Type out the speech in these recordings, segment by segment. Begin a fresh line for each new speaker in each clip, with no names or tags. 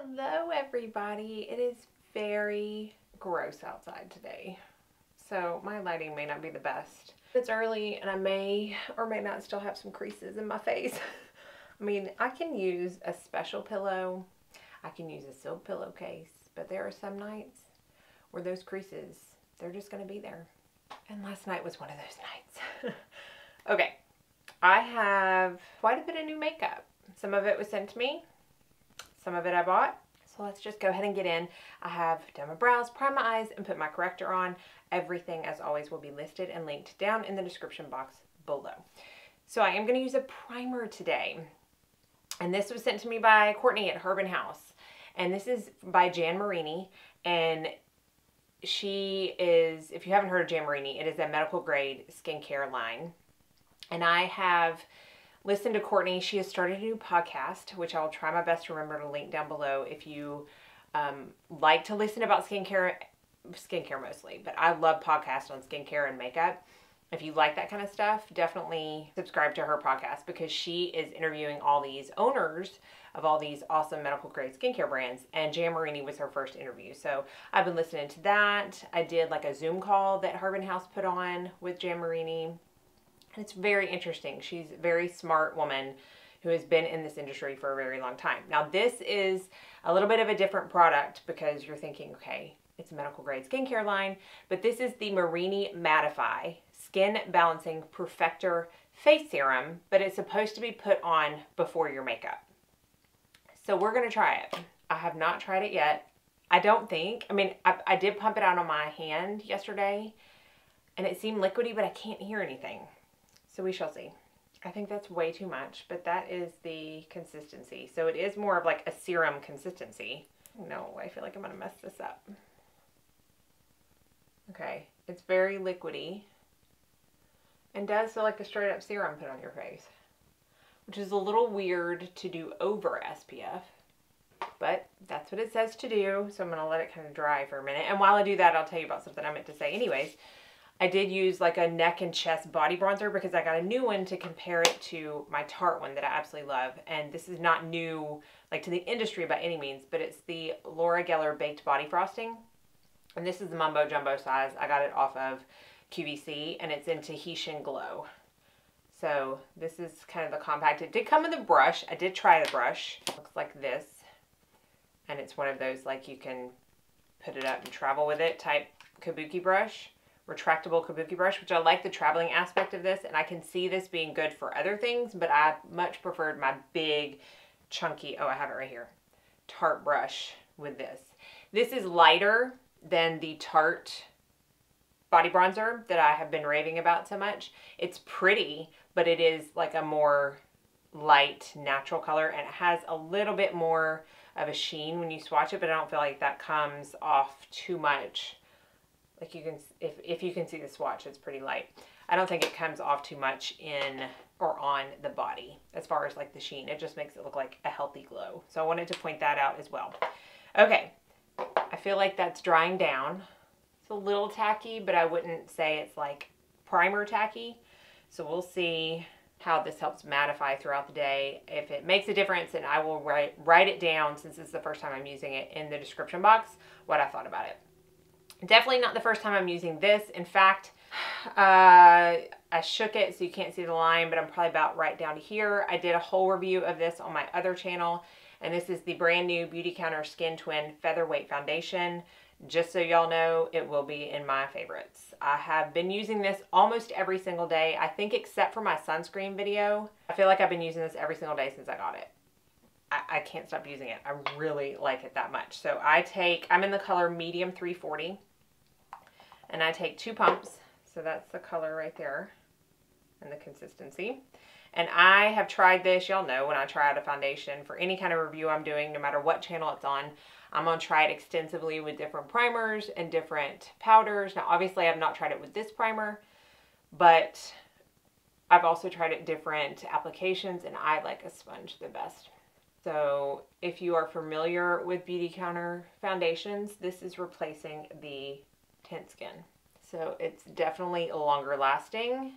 Hello everybody. It is very gross outside today, so my lighting may not be the best. It's early and I may or may not still have some creases in my face. I mean, I can use a special pillow, I can use a silk pillowcase, but there are some nights where those creases, they're just going to be there. And last night was one of those nights. Okay, I have quite a bit of new makeup. Some of it was sent to me. Some of it I bought. So let's just go ahead and get in. I have done my brows, primed my eyes, and put my corrector on. Everything, as always, will be listed and linked down in the description box below. So I am going to use a primer today. And this was sent to me by Courtney at Herb & House. And this is by Jan Marini. And she is, if you haven't heard of Jan Marini, it is a medical grade skincare line. And I have listened to Courtney. She has started a new podcast, which I'll try my best to remember to link down below if you like to listen about skincare mostly, but I love podcasts on skincare and makeup. If you like that kind of stuff, definitely subscribe to her podcast because she is interviewing all these owners of all these awesome medical grade skincare brands, and Jan Marini was her first interview. So I've been listening to that. I did like a Zoom call that Herb & House put on with Jan Marini. It's very interesting. She's a very smart woman who has been in this industry for a very long time. Now, this is a little bit of a different product because you're thinking, okay, it's a medical grade skincare line, but this is the Marini Mattify Skin Balancing Perfector Face Serum, but it's supposed to be put on before your makeup. So we're going to try it. I have not tried it yet. I don't think, I did pump it out on my hand yesterday and it seemed liquidy, but I can't hear anything. So we shall see. I think that's way too much, but that is the consistency. So it is more of like a serum consistency. No, I feel like I'm going to mess this up. Okay, it's very liquidy and does feel like a straight up serum put on your face, which is a little weird to do over SPF, but that's what it says to do. So I'm going to let it kind of dry for a minute. And while I do that, I'll tell you about something I meant to say anyways. I did use like a neck and chest body bronzer because I got a new one to compare it to my Tarte one that I absolutely love. And this is not new like to the industry by any means, but it's the Laura Geller Baked Body Frosting. And this is the Mumbo Jumbo size. I got it off of QVC and it's in Tahitian Glow. So this is kind of the compact. It did come with a brush. I did try the brush. It looks like this. And it's one of those like you can put it up and travel with it type kabuki brush. Retractable kabuki brush, which I like the traveling aspect of this, and I can see this being good for other things, but I much preferred my big chunky, oh I have it right here, Tarte brush with this. This is lighter than the Tarte body bronzer that I have been raving about so much. It's pretty, but it is like a more light natural color, and it has a little bit more of a sheen when you swatch it, but I don't feel like that comes off too much. Like you can, if you can see the swatch, it's pretty light. I don't think it comes off too much in or on the body as far as like the sheen. It just makes it look like a healthy glow. So I wanted to point that out as well. Okay, I feel like that's drying down. It's a little tacky, but I wouldn't say it's like primer tacky. So we'll see how this helps mattify throughout the day. If it makes a difference, then I will write it down, since it's the first time I'm using it, in the description box, what I thought about it. Definitely not the first time I'm using this. In fact, I shook it so you can't see the line, but I'm probably about right down to here. I did a whole review of this on my other channel, and this is the brand new Beautycounter Skin Twin Featherweight Foundation. Just so y'all know, it will be in my favorites. I have been using this almost every single day, I think except for my sunscreen video. I feel like I've been using this every single day since I got it. I can't stop using it. I really like it that much. So I'm in the color medium 340, and I take 2 pumps. So that's the color right there and the consistency. And I have tried this. Y'all know when I try out a foundation for any kind of review I'm doing, no matter what channel it's on, I'm going to try it extensively with different primers and different powders. Now, obviously, I've not tried it with this primer, but I've also tried it different applications, and I like a sponge the best. So if you are familiar with Beautycounter foundations, this is replacing the Tint Skin. So it's definitely longer lasting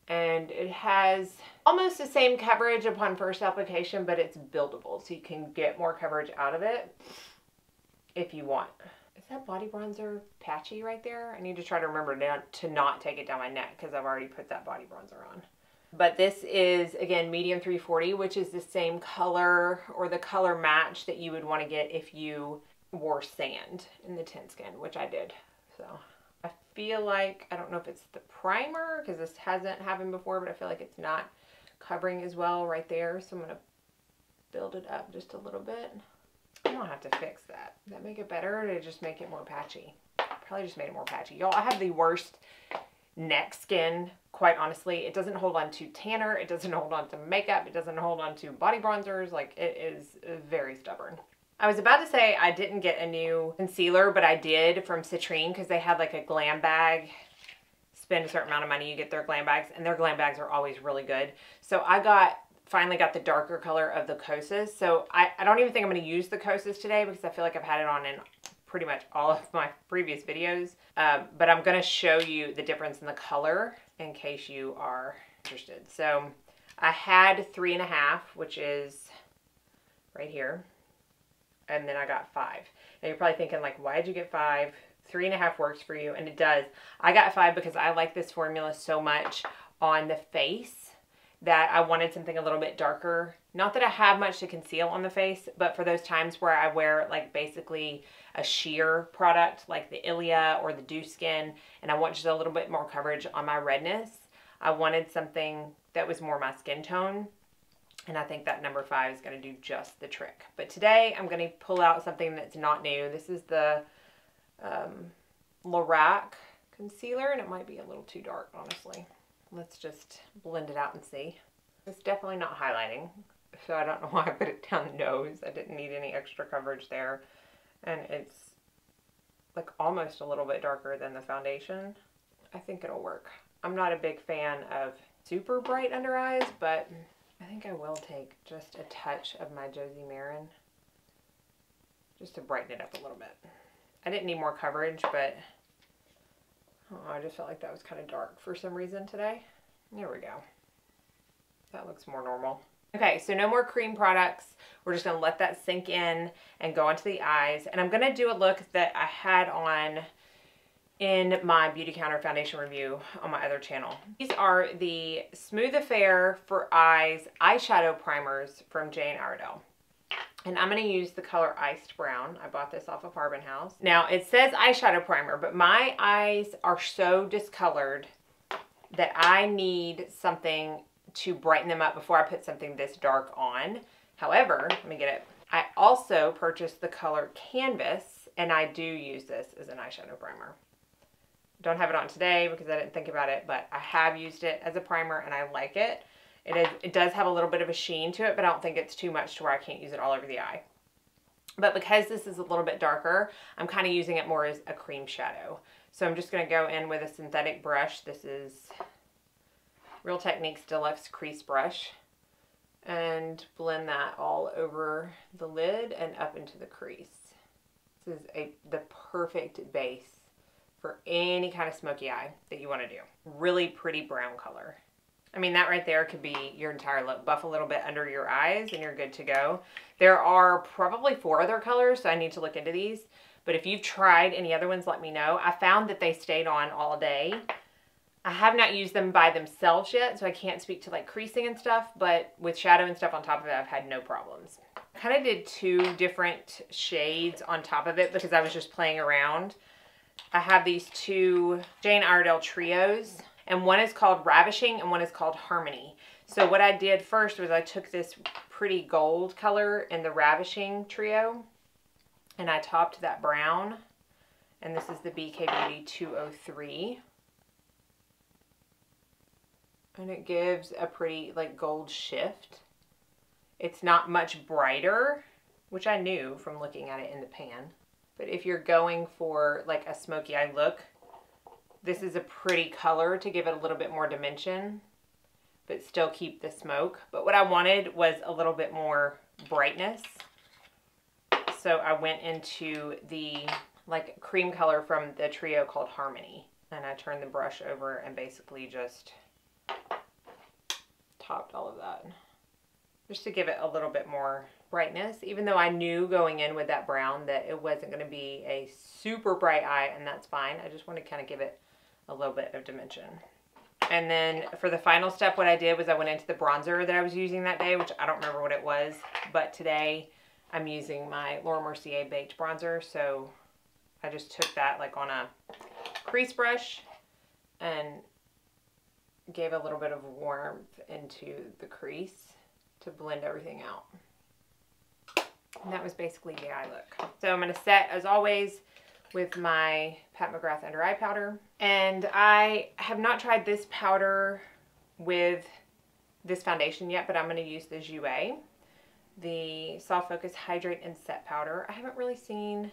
And it has almost the same coverage upon first application, but it's buildable, so you can get more coverage out of it if you want. Is that body bronzer patchy right there? I need to try to remember to not take it down my neck because I've already put that body bronzer on. But this is, again, medium 340, which is the same color or the color match that you would want to get if you wore sand in the tint skin, which I did. So I feel like, I don't know if it's the primer because this hasn't happened before, but I feel like it's not covering as well right there. So I'm going to build it up just a little bit. I don't have to fix that. Does that make it better or did it just make it more patchy? Probably just made it more patchy. Y'all, I have the worst neck skin, quite honestly. It doesn't hold on to tanner. It doesn't hold on to makeup. It doesn't hold on to body bronzers. Like, it is very stubborn. I was about to say I didn't get a new concealer, but I did from Citrine because they had like a glam bag. Spend a certain amount of money, you get their glam bags, and their glam bags are always really good. So I finally got the darker color of the Kosas. So I don't even think I'm going to use the Kosas today because I feel like I've had it on in pretty much all of my previous videos. But I'm going to show you the difference in the color in case you are interested. So I had 3.5, which is right here. And then I got 5. And you're probably thinking, like, why did you get 5? 3.5 works for you, and it does. I got 5 because I like this formula so much on the face that I wanted something a little bit darker. Not that I have much to conceal on the face, but for those times where I wear, like, basically a sheer product, like the Ilia or the Dew Skin, and I want just a little bit more coverage on my redness, I wanted something that was more my skin tone. And I think that number 5 is going to do just the trick. But today I'm going to pull out something that's not new. This is the Lorac concealer, and it might be a little too dark, honestly. Let's just blend it out and see. It's definitely not highlighting, so I don't know why I put it down the nose. I didn't need any extra coverage there. And it's like almost a little bit darker than the foundation. I think it'll work. I'm not a big fan of super bright under eyes, but I think I will take just a touch of my Josie Maran just to brighten it up a little bit. I didn't need more coverage, but I just felt like that was kind of dark for some reason today. There we go. That looks more normal. Okay, so no more cream products. We're just going to let that sink in and go onto the eyes. And I'm going to do a look that I had on in my Beautycounter foundation review on my other channel. These are the Smooth Affair for Eyes eyeshadow primers from Iredale. And I'm going to use the color Iced Brown. I bought this off of Harbin House. Now, it says eyeshadow primer, but my eyes are so discolored that I need something to brighten them up before I put something this dark on. However, let me get it. I also purchased the color Canvas, and I do use this as an eyeshadow primer. Don't have it on today because I didn't think about it, but I have used it as a primer and I like it. It does have a little bit of a sheen to it, but I don't think it's too much to where I can't use it all over the eye. But because this is a little bit darker, I'm kind of using it more as a cream shadow. So I'm just going to go in with a synthetic brush. This is Real Techniques Deluxe Crease Brush. And blend that all over the lid and up into the crease. This is the perfect base for any kind of smoky eye that you want to do. Really pretty brown color. I mean, that right there could be your entire look. Buff a little bit under your eyes and you're good to go. There are probably 4 other colors, so I need to look into these. But if you've tried any other ones, let me know. I found that they stayed on all day. I have not used them by themselves yet, so I can't speak to like creasing and stuff, but with shadow and stuff on top of it, I've had no problems. I kind of did 2 different shades on top of it because I was just playing around. I have these 2 Iredale trios, and one is called Ravishing and one is called Harmony. So what I did first was I took this pretty gold color in the Ravishing trio, and I topped that brown, and this is the BK Beauty 203. And it gives a pretty like gold shift. It's not much brighter, which I knew from looking at it in the pan. But if you're going for like a smoky eye look, this is a pretty color to give it a little bit more dimension, but still keep the smoke. But what I wanted was a little bit more brightness. So I went into the like cream color from the trio called Harmony. And I turned the brush over and basically just topped all of that. Just to give it a little bit more brightness, even though I knew going in with that brown that it wasn't going to be a super bright eye, and that's fine. I just want to kind of give it a little bit of dimension. And then for the final step, what I did was I went into the bronzer that I was using that day, which I don't remember what it was, but today I'm using my Laura Mercier Baked Bronzer. So I just took that like on a crease brush and gave a little bit of warmth into the crease to blend everything out. And that was basically the eye look. So I'm going to set, as always, with my Pat McGrath Under Eye Powder. And I have not tried this powder with this foundation yet, but I'm going to use the Jouer, the Soft Focus Hydrate and Set Powder. I haven't really seen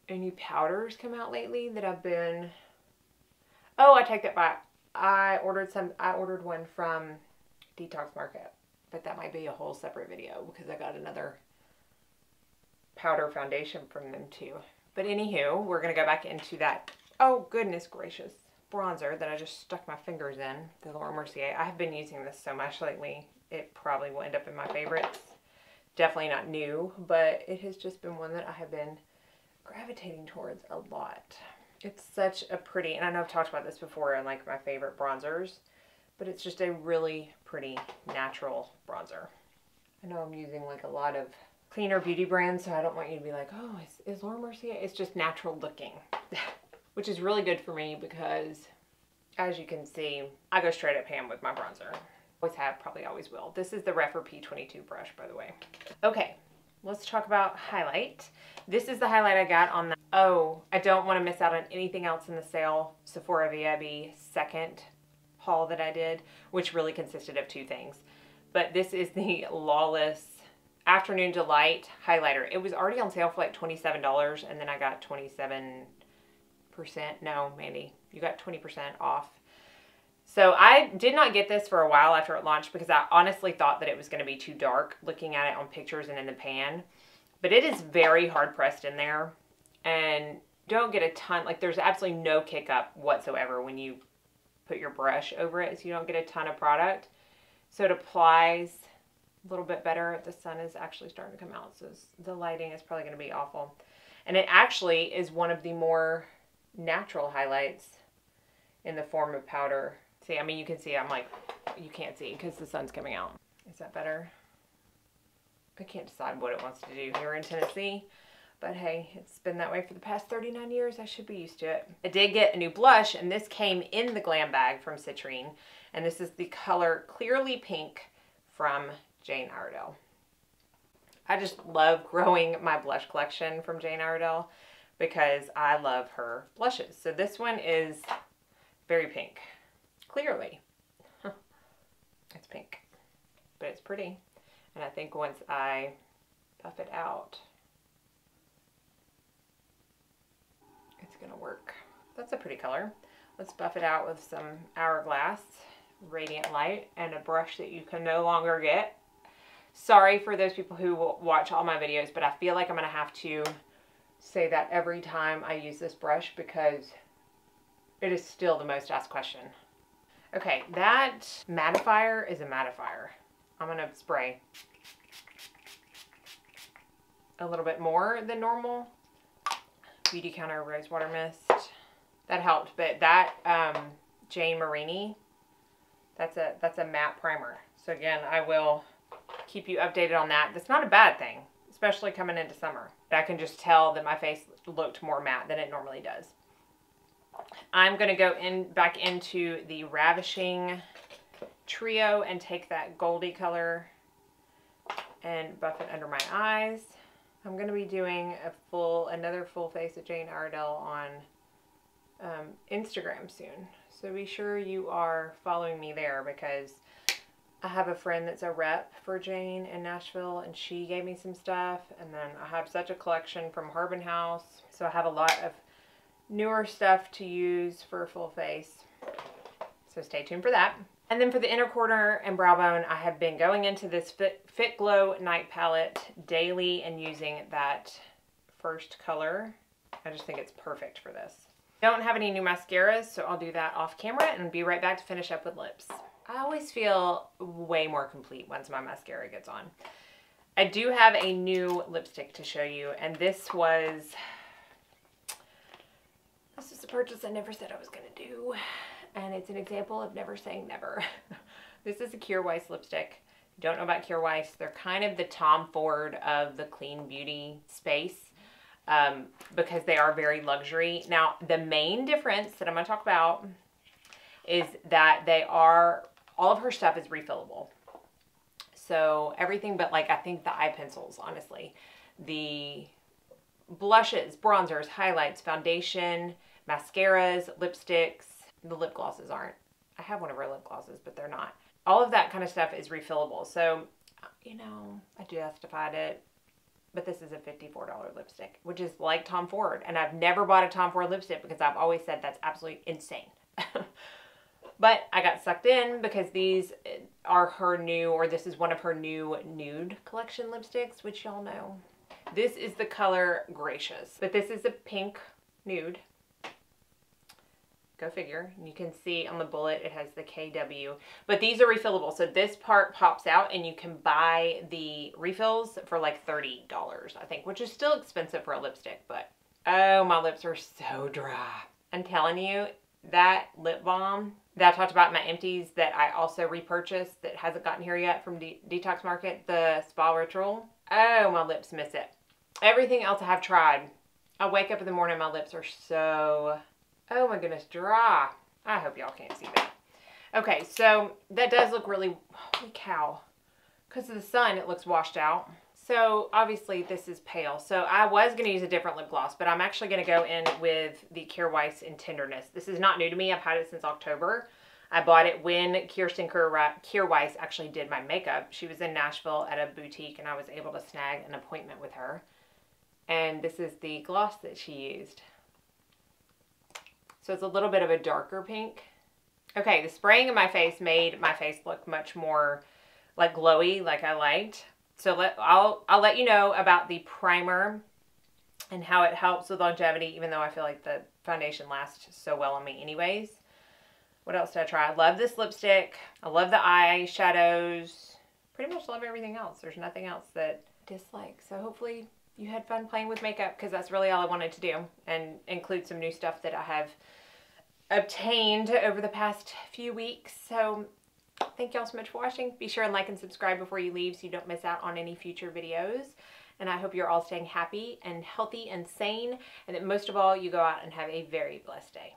any powders come out lately that I've been... Oh, I take that back. I ordered one from Detox Market, but that might be a whole separate video because I got another powder foundation from them too. But anywho, we're going to go back into that, oh goodness gracious, bronzer that I just stuck my fingers in, the Laura Mercier. I have been using this so much lately, it probably will end up in my favorites. Definitely not new, but it has just been one that I have been gravitating towards a lot. It's such a pretty, and I know I've talked about this before in like my favorite bronzers, but it's just a really pretty natural bronzer. I know I'm using like a lot of cleaner beauty brands, so I don't want you to be like, oh, is Laura Mercier? It's just natural looking, which is really good for me because, as you can see, I go straight up ham with my bronzer. Always have, probably always will. This is the Rephr P22 brush, by the way. Okay, let's talk about highlight. This is the highlight I got on the, oh, I don't want to miss out on anything else in the sale Sephora VIB second haul that I did, which really consisted of two things. But this is the Lawless Afternoon Delight highlighter. It was already on sale for like $27, and then I got 27%. No, Mandy, you got 20% off. So I did not get this for a while after it launched because I honestly thought that it was going to be too dark looking at it on pictures and in the pan. But it is very hard pressed in there, and don't get a ton, like there's absolutely no kick up whatsoever when you put your brush over it, so you don't get a ton of product. So it applies a little bit better. The sun is actually starting to come out, so the lighting is probably going to be awful. And it actually is one of the more natural highlights in the form of powder. See, I mean, you can see, I'm like, you can't see because the sun's coming out. Is that better? I can't decide what it wants to do here in Tennessee, but hey, it's been that way for the past 39 years. I should be used to it. I did get a new blush, and this came in the Glam bag from Citrine, and this is the color Clearly Pink from Jane Iredale. I just love growing my blush collection from Jane Iredale because I love her blushes. So this one is very pink. Clearly. It's pink, but it's pretty. And I think once I buff it out, it's gonna work. That's a pretty color. Let's buff it out with some Hourglass Radiant Light and a brush that you can no longer get. Sorry for those people who watch all my videos, but I feel like I'm going to have to say that every time I use this brush because it is still the most asked question. Okay, that mattifier is a mattifier. I'm going to spray a little bit more than normal. Beautycounter Rose Water Mist. That helped, but that Jane Marini, that's a matte primer. So again, I will keep you updated on that. That's not a bad thing, especially coming into summer. I can just tell that my face looked more matte than it normally does. I'm going to go back into the Ravishing Trio and take that goldy color and buff it under my eyes. I'm going to be doing another full face of Jane Iredale on Instagram soon. So be sure you are following me there because I have a friend that's a rep for Jane in Nashville, and she gave me some stuff. And then I have such a collection from Harbin House. So I have a lot of newer stuff to use for full face. So stay tuned for that. And then for the inner corner and brow bone, I have been going into this Fit Glow Night Palette daily and using that first color. I just think it's perfect for this. Don't have any new mascaras, so I'll do that off camera and be right back to finish up with lips. I always feel way more complete once my mascara gets on. I do have a new lipstick to show you, and this is a purchase I never said I was going to do, and it's an example of never saying never. This is a Kjaer Weis lipstick. If you don't know about Kjaer Weis, they're kind of the Tom Ford of the clean beauty space, because they are very luxury. Now, the main difference that I'm going to talk about is that all of her stuff is refillable. So everything but, like, I think the eye pencils, honestly. The blushes, bronzers, highlights, foundation, mascaras, lipsticks. The lip glosses aren't. I have one of her lip glosses, but they're not. All of that kind of stuff is refillable. So, you know, I justified it. But this is a $54 lipstick, which is like Tom Ford. And I've never bought a Tom Ford lipstick because I've always said that's absolutely insane. But I got sucked in because these are her new, or this is one of her new nude collection lipsticks, which y'all know. This is the color Gracious, but this is a pink nude. Go figure. You can see on the bullet it has the KW, but these are refillable. So this part pops out and you can buy the refills for like $30, I think, which is still expensive for a lipstick, but oh, my lips are so dry. I'm telling you, that lip balm that I talked about in my empties that I also repurchased that hasn't gotten here yet from Detox Market, the Spa Ritual. Oh, my lips miss it. Everything else I have tried. I wake up in the morning, my lips are so, oh my goodness, dry. I hope y'all can't see that. Okay, so that does look really, holy cow. Because of the sun, it looks washed out. So obviously this is pale. So I was going to use a different lip gloss, but I'm actually going to go in with the Kjaer Weis in Tenderness. This is not new to me. I've had it since October. I bought it when Kjaer Weis actually did my makeup. She was in Nashville at a boutique and I was able to snag an appointment with her. And this is the gloss that she used. So it's a little bit of a darker pink. Okay, the spraying in my face made my face look much more like glowy, like I liked. So I'll let you know about the primer and how it helps with longevity, even though I feel like the foundation lasts so well on me anyways. What else did I try? I love this lipstick. I love the eyeshadows. Pretty much love everything else. There's nothing else that I dislike. So hopefully you had fun playing with makeup, because that's really all I wanted to do, and include some new stuff that I have obtained over the past few weeks. So thank y'all so much for watching. Be sure and like and subscribe before you leave so you don't miss out on any future videos. And I hope you're all staying happy and healthy and sane, and that most of all, you go out and have a very blessed day.